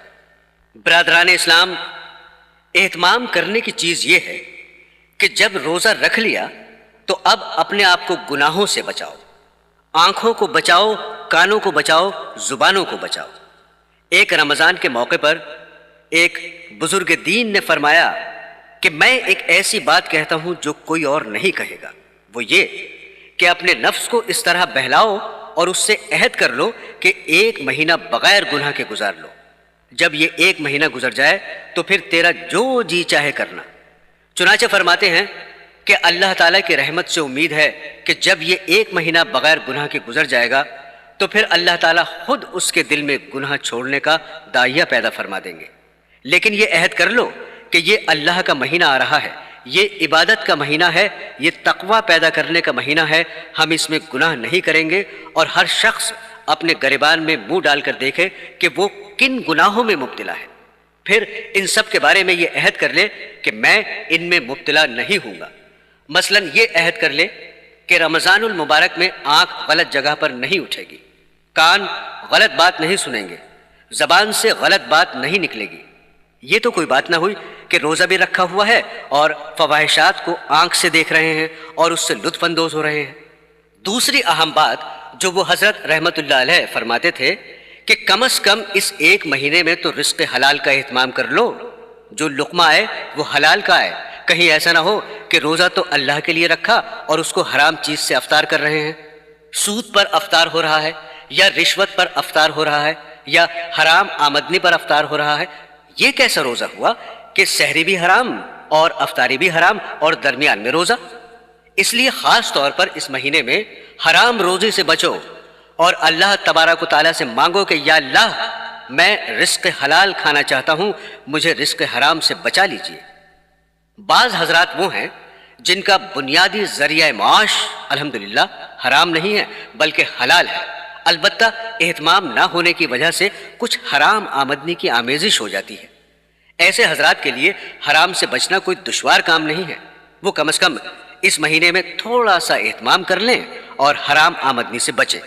برادران اسلام، اہتمام کرنے کی چیز یہ ہے کہ جب روزہ رکھ لیا تو اب اپنے آپ کو گناہوں سے بچاؤ، آنکھوں کو بچاؤ، کانوں کو بچاؤ، زبانوں کو بچاؤ۔ ایک رمضان کے موقع پر ایک بزرگ دین نے فرمایا کہ میں ایک ایسی بات کہتا ہوں جو کوئی اور نہیں کہے گا، وہ یہ کہ اپنے نفس کو اس طرح بہلاؤ اور اس سے عہد کر لو کہ 1 مہینہ بغیر گناہ کے گزار لو۔ جب یہ 1 مہینہ گزر جائے تو پھر تیرا جو جی چاہے کرنا۔ چنانچہ فرماتے ہیں کہ اللہ تعالیٰ کی رحمت سے امید ہے کہ جب یہ 1 مہینہ بغیر گناہ کے گزر جائے گا تو پھر اللہ تعالیٰ خود اس کے دل میں گناہ چھوڑنے کا داعیہ پیدا فرما دیں گے۔ لیکن یہ عہد کر لو کہ یہ اللہ کا مہینہ آ رہا ہے، یہ عبادت کا مہینہ ہے، یہ تقوی پیدا کرنے کا مہینہ ہے، ہم اس میں گناہ نہیں کریں گے، اور ہر شخص اپنے گریبان میں منہ ڈال کر دیکھے کہ وہ کن گناہوں میں مبتلا ہے، پھر ان سب کے بارے میں یہ عہد کر لے کہ میں ان میں مبتلا نہیں ہوں گا۔ مثلا یہ عہد کر لے کہ رمضان المبارک میں آنکھ غلط جگہ پر نہیں اٹھے گی، کان غلط بات نہیں سنیں گے، زبان سے غلط بات نہیں نکلے گی۔ یہ تو کوئی بات نہ ہوئی کہ روزہ بھی رکھا ہوا ہے اور فواحشات کو آنکھ سے دیکھ رہے ہیں اور اس سے لطف اندوز ہو رہے ہیں۔ دوسری اہم بات جو وہ حضرت رحمت اللہ علیہ فرماتے تھے کہ کم از کم اس 1 مہینے میں تو رزق حلال کا اہتمام کر لو، جو لقمہ آئے وہ حلال کا آئے، کہیں ایسا نہ ہو کہ روزہ تو اللہ کے لیے رکھا اور اس کو حرام چیز سے افطار کر رہے ہیں، سود پر افطار ہو رہا ہے یا رشوت پر افطار ہو رہا ہے یا حرام آمدنی پر افطار ہو رہا ہے۔ یہ کیسا روزہ ہوا کہ سحری بھی حرام اور افطاری بھی حرام اور درمیان میں روزہ؟ اس لیے خاص طور پر اس مہینے میں حرام روزی سے بچو اور اللہ تبارک و تعالیٰ سے مانگو کہ یا اللہ میں رزق حلال کھانا چاہتا ہوں، مجھے رزق حرام سے بچا لیجئے۔ بعض حضرات وہ ہیں جن کا بنیادی ذریعہ معاش الحمدللہ حرام نہیں ہے بلکہ حلال ہے، البتہ اہتمام نہ ہونے کی وجہ سے کچھ حرام آمدنی کی آمیزش ہو جاتی ہے۔ ایسے حضرات کے لیے حرام سے بچنا کوئی دشوار کام نہیں ہے، وہ کم از کم اس مہینے میں تھوڑا سا اہتمام کر لیں اور حرام آمدنی سے بچیں۔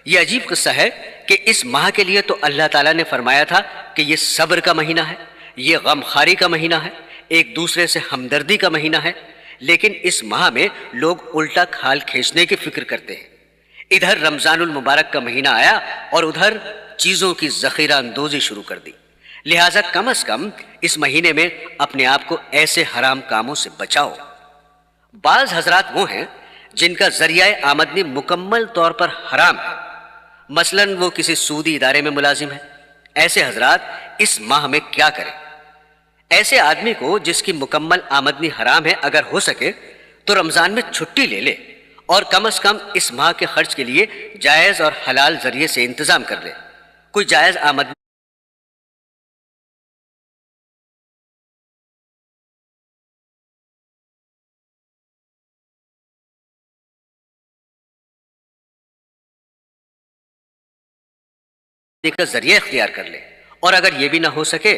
یہ عجیب قصہ ہے کہ اس ماہ کے لیے تو اللہ تعالیٰ نے فرمایا تھا کہ یہ صبر کا مہینہ ہے، یہ غم خواری کا مہینہ ہے، ایک دوسرے سے ہمدردی کا مہینہ ہے، لیکن اس ماہ میں لوگ الٹا کھال کھینچنے کی فکر کرتے ہیں۔ ادھر رمضان المبارک کا مہینہ آیا اور ادھر چیزوں کی ذخیرہ اندوزی شروع کر دی، لہٰذا کم از کم اس مہینے میں اپنے آپ کو ایسے حرام کاموں سے بچاؤ۔ بعض حضرات وہ ہیں جن کا ذریعہ آمدنی مکمل طور پر حرام ہے، مثلا وہ کسی سودی ادارے میں ملازم ہے۔ ایسے حضرات اس ماہ میں کیا کریں؟ ایسے آدمی کو جس کی مکمل آمدنی حرام ہے اگر ہو سکے تو رمضان میں چھٹی لے لے اور کم از کم اس ماہ کے خرچ کے لیے جائز اور حلال ذریعے سے انتظام کر لے۔ کوئی جائز آمدنی کا ذریعہ اختیار کر لے، اور اگر یہ بھی نہ ہو سکے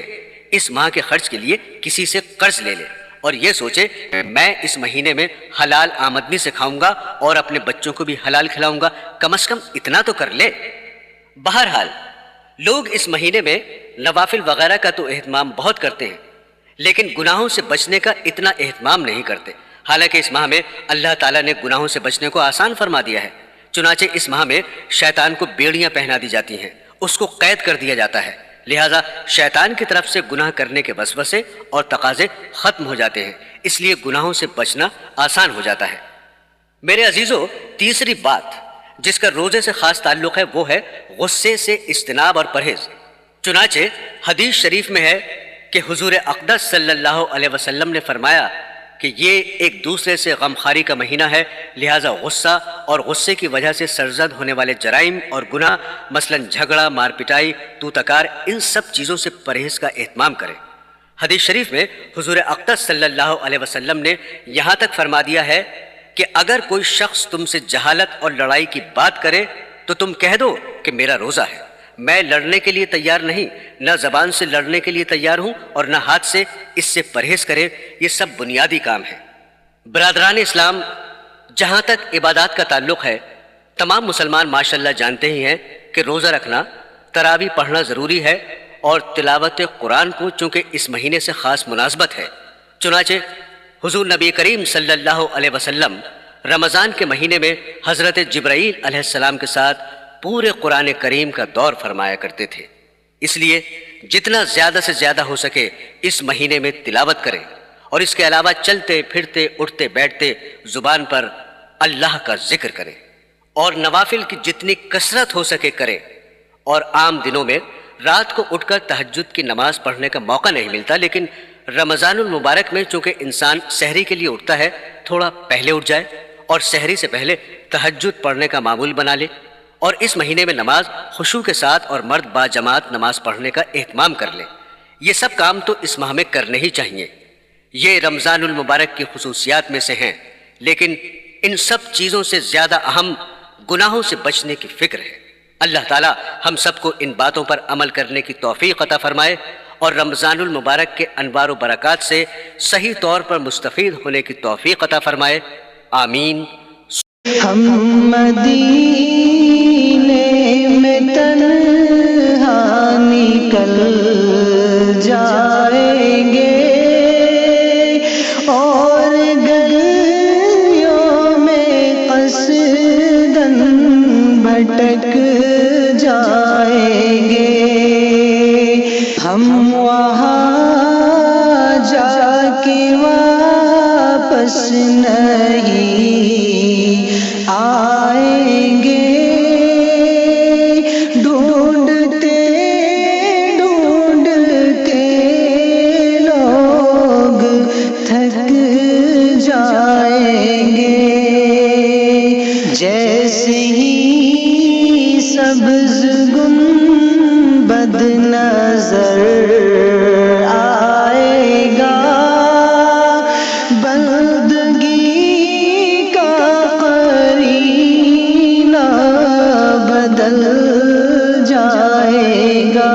اس ماہ کے خرچ کے لیے کسی سے قرض لے لے اور یہ سوچے کہ میں اس مہینے میں حلال آمدنی سے کھاؤں گا اور اپنے بچوں کو بھی حلال کھلاؤں گا، کم از کم اتنا تو کر لے۔ بہرحال لوگ اس مہینے میں نوافل وغیرہ کا تو اہتمام بہت کرتے ہیں لیکن گناہوں سے بچنے کا اتنا اہتمام نہیں کرتے، حالانکہ اس ماہ میں اللہ تعالیٰ نے گناہوں سے بچنے کو آسان فرما دیا ہے۔ چنانچہ اس ماہ میں شیطان کو بیڑیاں پہنا دی جاتی ہیں، اس کو قید کر دیا جاتا ہے، لہٰذا شیطان کی طرف سے گناہ کرنے کے وسوسے اور تقاضے ختم ہو جاتے ہیں، اس لیے گناہوں سے بچنا آسان ہو جاتا ہے۔ میرے عزیزو، تیسری بات جس کا روزے سے خاص تعلق ہے وہ ہے غصے سے اجتناب اور پرہیز۔ چنانچہ حدیث شریف میں ہے کہ حضور اقدس صلی اللہ علیہ وسلم نے فرمایا کہ یہ ایک دوسرے سے غمخواری کا مہینہ ہے، لہٰذا غصہ اور غصے کی وجہ سے سرزد ہونے والے جرائم اور گناہ مثلا جھگڑا، مار پٹائی، تو تکار، ان سب چیزوں سے پرہیز کا اہتمام کریں۔ حدیث شریف میں حضور اقدس صلی اللہ علیہ وسلم نے یہاں تک فرما دیا ہے کہ اگر کوئی شخص تم سے جہالت اور لڑائی کی بات کرے تو تم کہہ دو کہ میرا روزہ ہے، میں لڑنے کے لیے تیار نہیں، نہ زبان سے لڑنے کے لیے تیار ہوں اور نہ ہاتھ سے، اس سے پرہیز کرے۔ یہ سب بنیادی کام ہے۔ برادران اسلام، جہاں تک عبادات کا تعلق ہے تمام مسلمان ماشاءاللہ جانتے ہی ہیں کہ روزہ رکھنا، تراویح پڑھنا ضروری ہے، اور تلاوت قرآن کو چونکہ اس مہینے سے خاص مناسبت ہے، چنانچہ حضور نبی کریم صلی اللہ علیہ وسلم رمضان کے مہینے میں حضرت جبرائیل علیہ السلام کے ساتھ پورے قرآن کریم کا دور فرمایا کرتے تھے۔ اس لیے جتنا زیادہ سے زیادہ ہو سکے اس مہینے میں تلاوت کریں، اور اس کے علاوہ چلتے پھرتے اٹھتے بیٹھتے زبان پر اللہ کا ذکر کریں، اور نوافل کی جتنی کثرت ہو سکے کریں۔ اور عام دنوں میں رات کو اٹھ کر تہجد کی نماز پڑھنے کا موقع نہیں ملتا، لیکن رمضان المبارک میں چونکہ انسان سحری کے لیے اٹھتا ہے، تھوڑا پہلے اٹھ جائے اور سحری سے پہلے تہجد پڑھنے کا معمول بنا لے، اور اس مہینے میں نماز خشوع کے ساتھ اور مرد با جماعت نماز پڑھنے کا اہتمام کر لے۔ یہ سب کام تو اس ماہ میں کرنے ہی چاہیے، یہ رمضان المبارک کی خصوصیات میں سے ہیں، لیکن ان سب چیزوں سے زیادہ اہم گناہوں سے بچنے کی فکر ہے۔ اللہ تعالی ہم سب کو ان باتوں پر عمل کرنے کی توفیق عطا فرمائے، اور رمضان المبارک کے انوار و برکات سے صحیح طور پر مستفید ہونے کی توفیق عطا فرمائے، آمین۔ ہم مدینے میں تنہا نکل جائیں گے، اور گلیوں میں قصداً بھٹک جائیں گے، ہم وہاں جا کے واپس نہیں آئیں گے، ڈھونڈتے ڈھونڈتے لوگ تھک جائیں گے، جیسے ہی سبز گنبد نظر آئے گا، بندگی بدل جائے گا۔